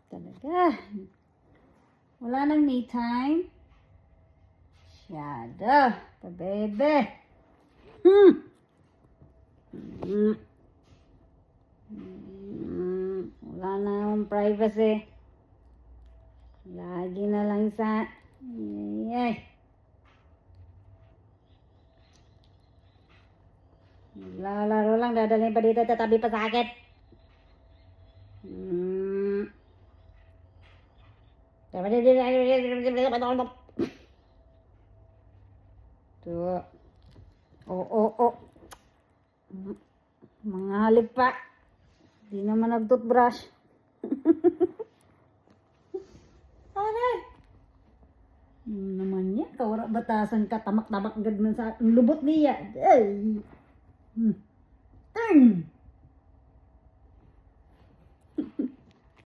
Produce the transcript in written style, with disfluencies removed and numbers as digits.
Talaga. Wala nang me time. Masyado. Pabebe. Wala na akong privacy. Lagi na lang sa... Ay. Lalaro lang, dadalhin pa dito, tatabi pa sa akin. Ito. Oo. Mga halip pa. Di naman nag-toothbrush. Aray! Naman niya, kawara batasan ka, tamak-tamak gad man sa lubot niya. Ay!